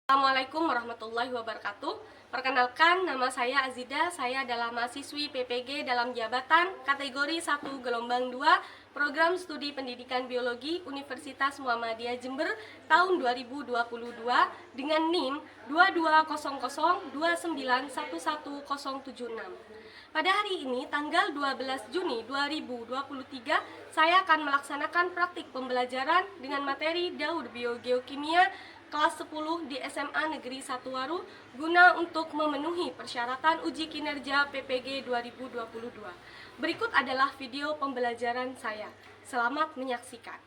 Assalamualaikum warahmatullahi wabarakatuh. Perkenalkan, nama saya Azida. Saya adalah mahasiswi PPG dalam jabatan kategori 1 gelombang 2 Program Studi Pendidikan Biologi Universitas Muhammadiyah Jember tahun 2022 dengan NIM 220029111076. Pada hari ini, tanggal 12 Juni 2023, saya akan melaksanakan praktik pembelajaran dengan materi Daur Biogeokimia kelas 10 di SMA Negeri 1 Waru guna untuk memenuhi persyaratan uji kinerja PPG 2022. Berikut adalah video pembelajaran saya. Selamat menyaksikan.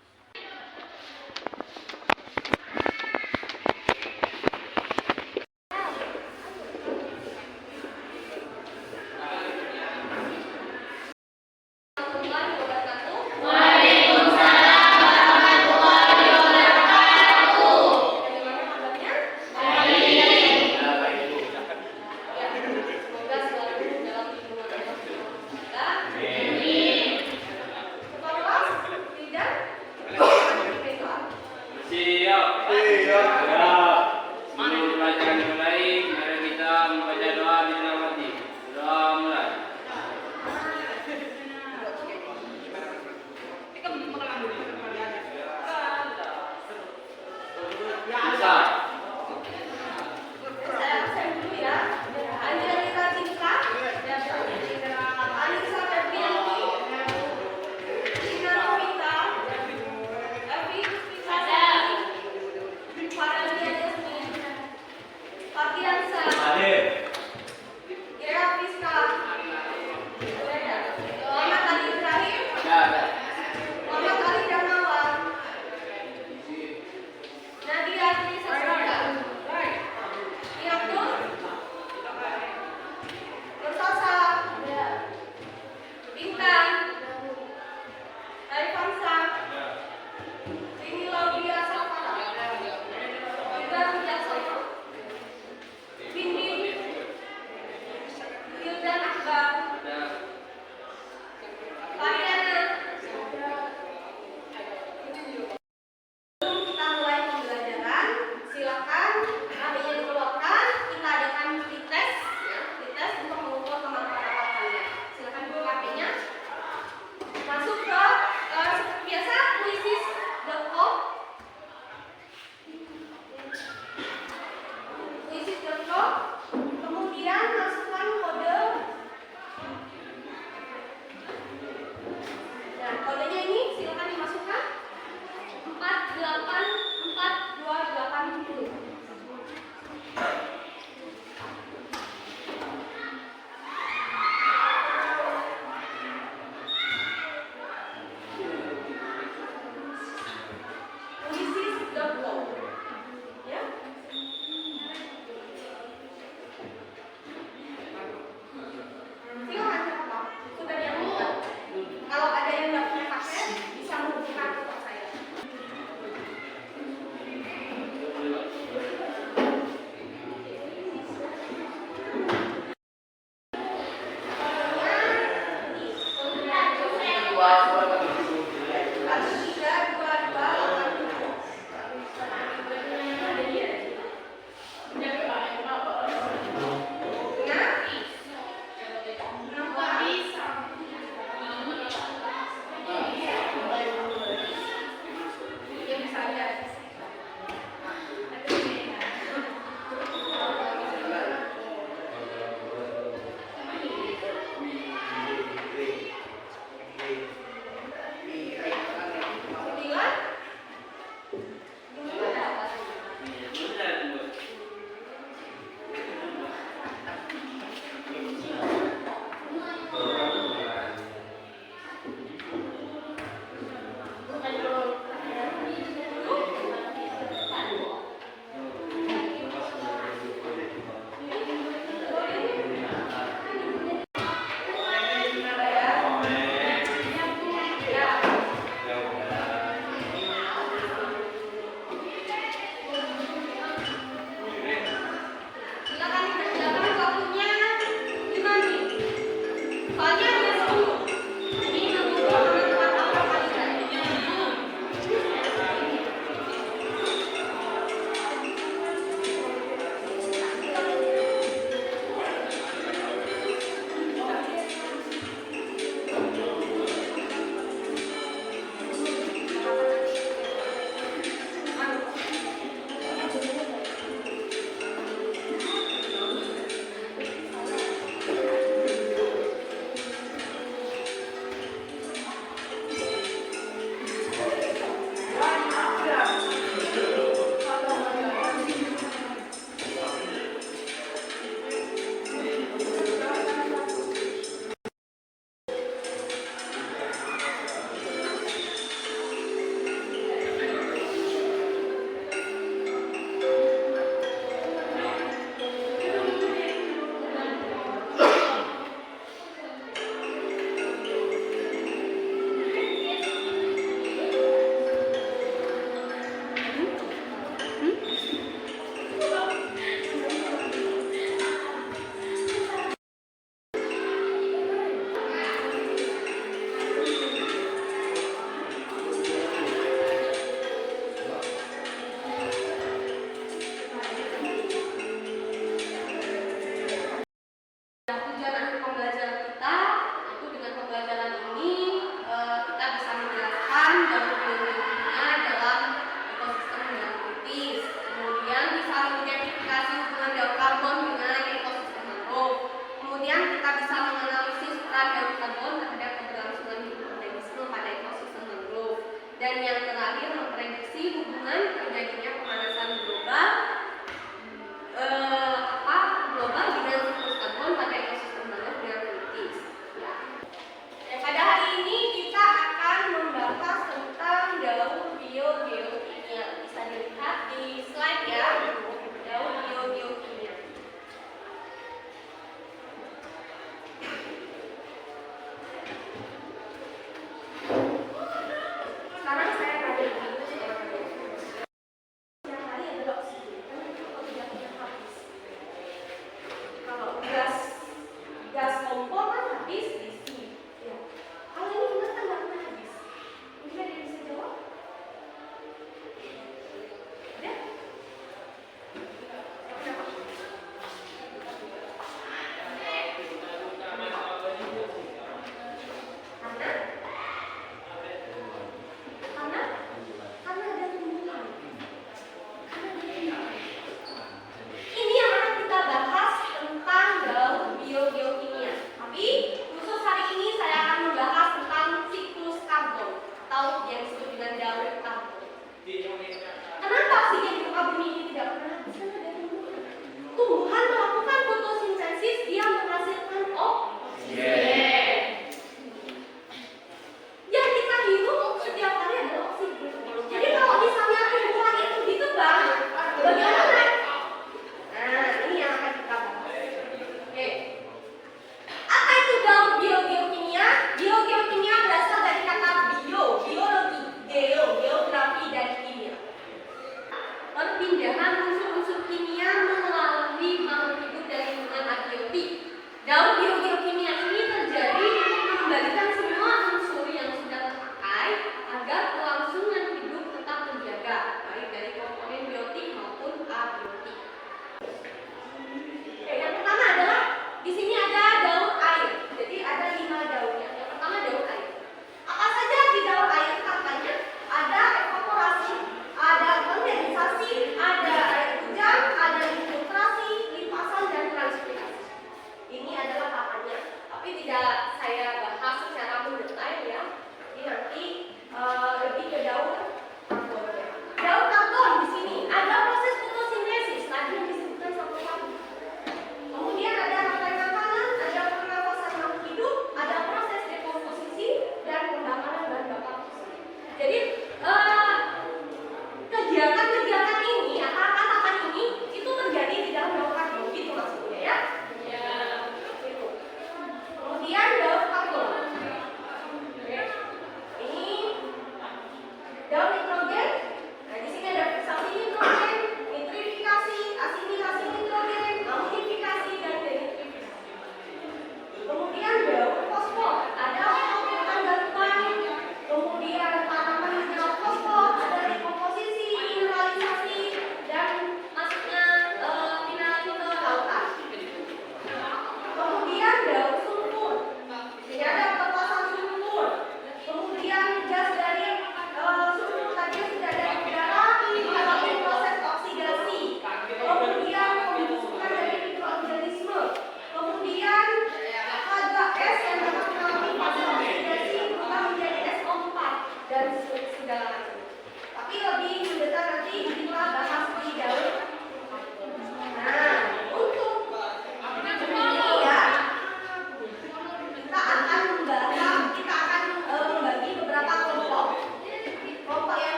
gas gas kompor kan habis diisi. Ya. Kalau ini ingat kan nggak pernah habis. Mungkin ada yang bisa jawab? Ada? Kenapa? Karena ada tumbuhan. Ini yang akan kita bahas tentang daun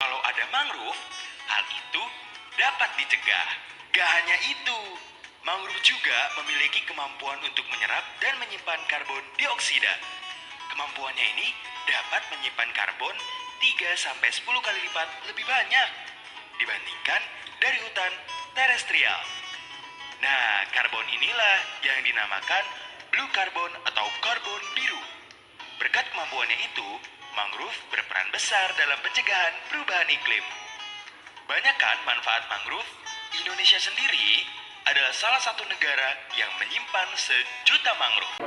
Kalau ada mangrove, hal itu dapat dicegah. Gak hanya itu, mangrove juga memiliki kemampuan untuk menyerap dan menyimpan karbon dioksida. Kemampuannya ini dapat menyimpan karbon 3-10 kali lipat lebih banyak dibandingkan dari hutan terestrial. Nah, karbon inilah yang dinamakan blue carbon atau karbon biru. Berkat kemampuannya itu, mangrove berperan besar dalam pencegahan perubahan iklim. Banyak kan manfaat mangrove? Indonesia sendiri adalah salah satu negara yang menyimpan sejuta mangrove.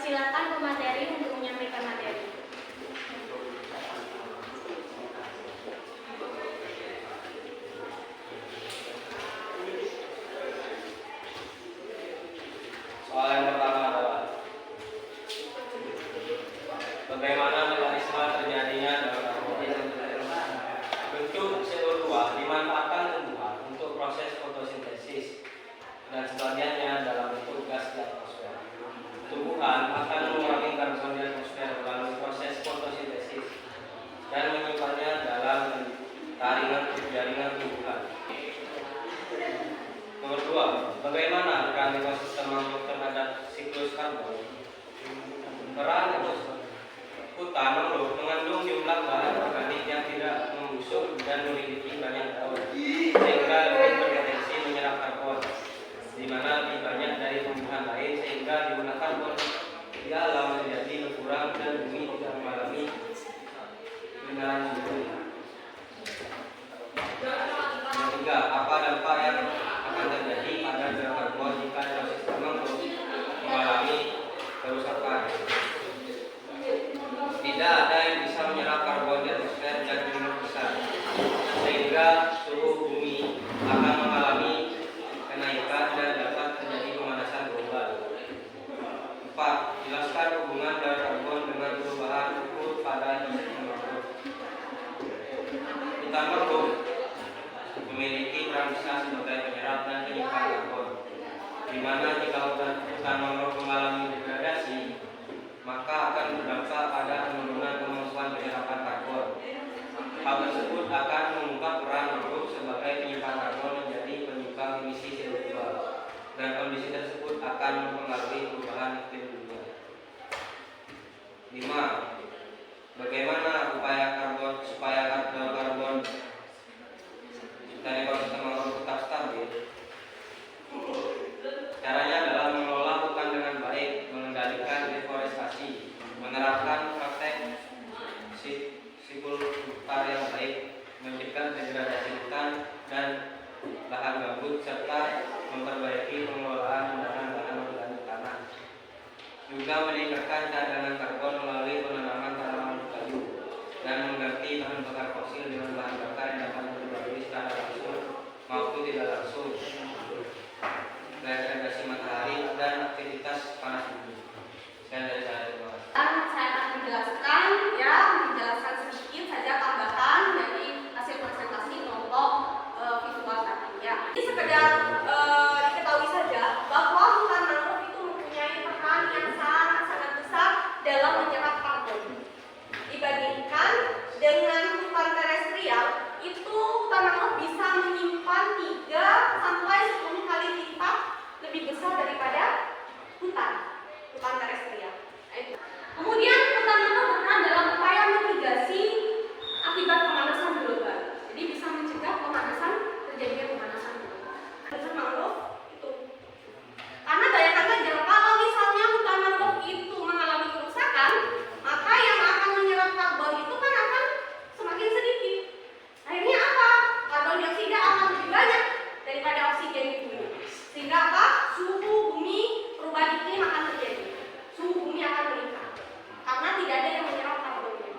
Silakan pemateri untuk menyampaikan materi. Soal yang pertama adalah bagaimana mekanisme terjadinya dalam bentuk CO2 dimanfaatkan tumbuhan untuk proses fotosintesis dan sebagiannya dalam bentuk gas di atmosfer. Tumbuhan akan mengurangi karbon di atmosfer melalui proses fotosintesis dan menyimpannya dalam jaringan tumbuhan. Nomor 2, bagaimana peran ekosistem mangrove terhadap siklus karbon? Peran hutan mangrove mengandung jumlah bahan organik yang tidak membusuk dan memiliki banyak daun, sehingga lebih berpotensi menyerap karbon, di mana lebih banyak dari di mana jika hutan mangrove mengalami degradasi, maka akan berdampak pada penurunan kemampuan penyerapan karbon. Hal tersebut akan mengungkap peran mangrove sebagai penyimpan karbon menjadi penyumbang emisi CO2, dan kondisi tersebut akan mempengaruhi perubahan iklim dunia. 5. Bagaimana supaya karbon dari ekosistem mangrove tetap stabil? Caranya adalah mengelola hutan dengan baik, mengendalikan deforestasi, menerapkan praktek silvicultura yang baik, mencegah degradasi hutan dan lahan gambut, serta memperbaiki pengelolaan bahan-bahan organik tanah. Juga meningkatkan cadangan karbon melalui penanaman tanaman kayu dan mengganti bahan bakar fosil dengan bahan bakar yang dapat diperbarui secara langsung maupun tidak langsung, radiasi matahari dan aktivitas panas bumi. Sekian dari saya, terima kasih. Saya akan menjelaskan sedikit saja tambahan dari hasil presentasi kelompok visual tadi ya. Ini sekedar diketahui saja bahwa hutan mangrove itu mempunyai peran yang sangat besar dalam menyerap karbon. Dibandingkan dengan hutan terestrial, itu hutan mangrove bisa menyimpan 3 sampai 10 kali lipat lebih besar daripada hutan terestrial. Kemudian hutan mangrove berperan dalam upaya mitigasi akibat pemanasan global. Jadi bisa mencegah terjadinya pemanasan global. Hutan mangrove itu. Karena bayangkan saja kalau misalnya hutan mangrove itu mengalami kerusakan, maka yang akan menyerap karbon itu kan akan semakin sedikit. Akhirnya apa? Karbon dioksida akan lebih banyak daripada oksigen di bumi. Sehingga apa? Suhu bumi, perubahan iklim akan terjadi. Suhu bumi akan meningkat karena tidak ada yang menyerap karbonnya.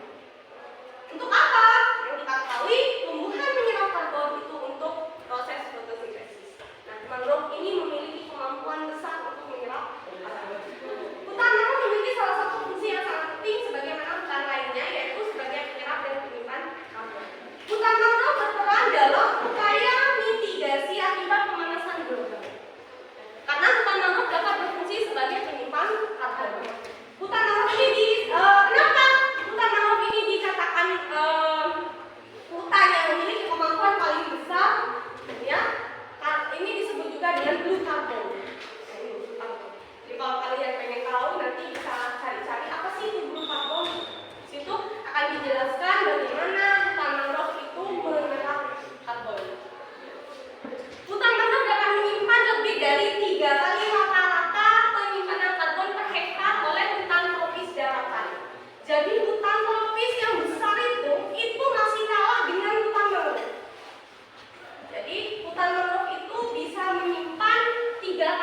Untuk apa? Yang kita ketahui, tumbuhan menyerap karbon itu untuk proses fotosintesis. Nah, mangrove ini memiliki kemampuan besar untuk menyerap karbon. Hutan mangrove memiliki salah satu fungsi yang sangat penting sebagaimana hutan lainnya, yaitu sebagai penyerap dan penyimpan karbon. Hutan mangrove berperan dalam upaya mitigasi akibat pemanasan global. Karena hutan mangrove dapat berfungsi sebagai penyimpan karbon. Hutan mangrove ini kenapa hutan mangrove ini dikatakan hutan yang memiliki kemampuan paling besar? Ya, ini disebut juga dengan blue carbon. Jadi kalau kalian pengen tahu nanti bisa cari-cari apa sih itu blue carbon. Di situ akan dijelaskan bagaimana hutan mangrove itu menyerap karbon. Hutan mangrove dapat menyimpan lebih dari 3 kali rata-rata penyimpanan karbon per hektar oleh hutan tropis daratan. Jadi hutan tropis yang besar itu masih kalah dengan hutan mangrove. Jadi hutan mangrove itu bisa menyimpan 3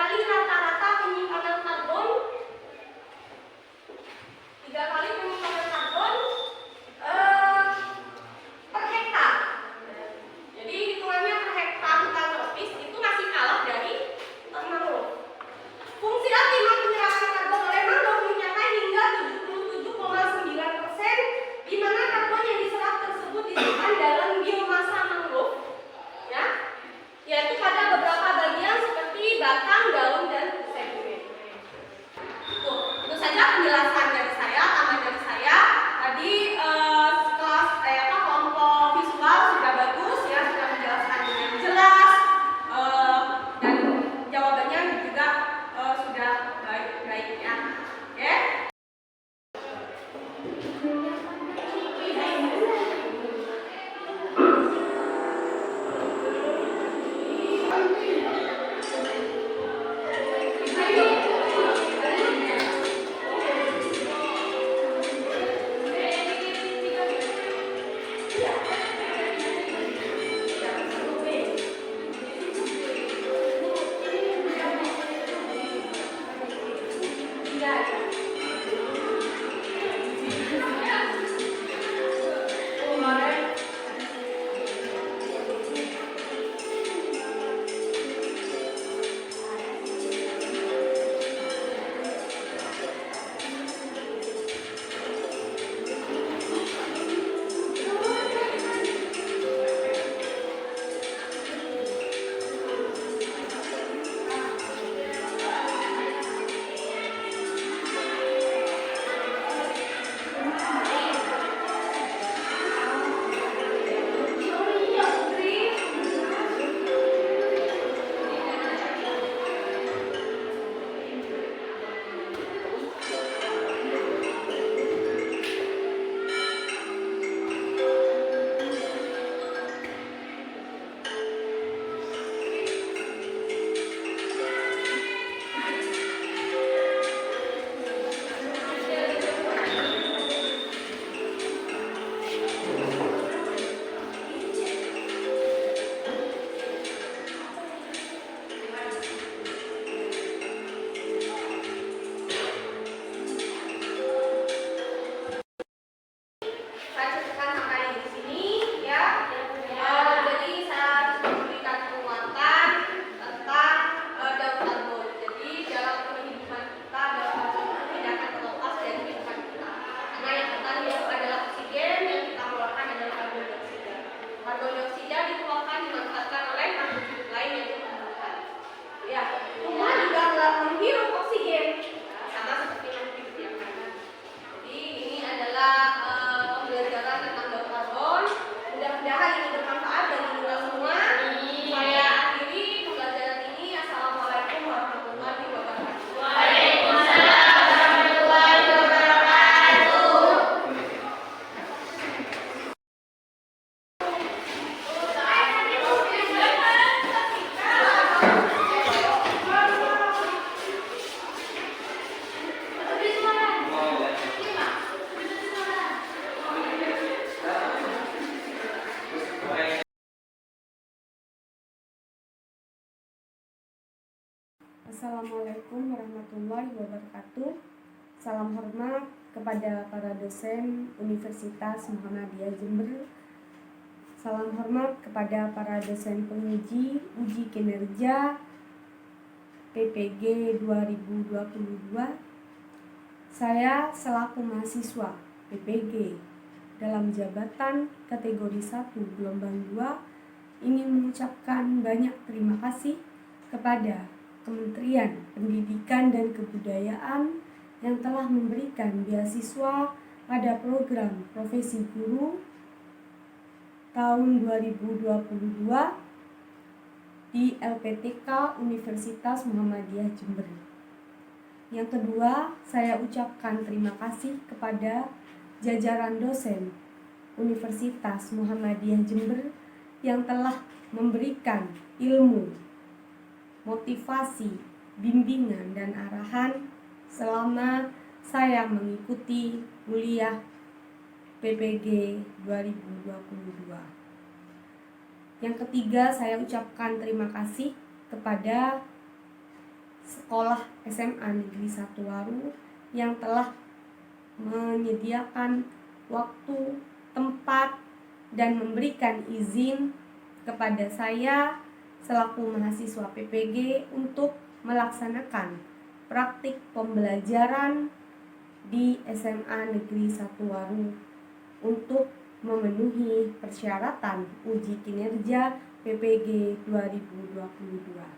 Assalamualaikum warahmatullahi wabarakatuh. Salam hormat kepada para dosen Universitas Muhammadiyah Jember. Salam hormat kepada para dosen penguji uji kinerja PPG 2022. Saya selaku mahasiswa PPG dalam jabatan kategori 1 gelombang 2 ingin mengucapkan banyak terima kasih kepada Kementerian Pendidikan dan Kebudayaan yang telah memberikan beasiswa pada program profesi guru tahun 2022 di LPTK Universitas Muhammadiyah Jember. Yang kedua, saya ucapkan terima kasih kepada jajaran dosen Universitas Muhammadiyah Jember yang telah memberikan ilmu, motivasi, bimbingan, dan arahan selama saya mengikuti kuliah PPG 2022. Yang ketiga, saya ucapkan terima kasih kepada Sekolah SMA Negeri 1 Waru yang telah menyediakan waktu, tempat, dan memberikan izin kepada saya selaku mahasiswa PPG untuk melaksanakan praktik pembelajaran di SMA Negeri 1 Waru untuk memenuhi persyaratan uji kinerja PPG 2022.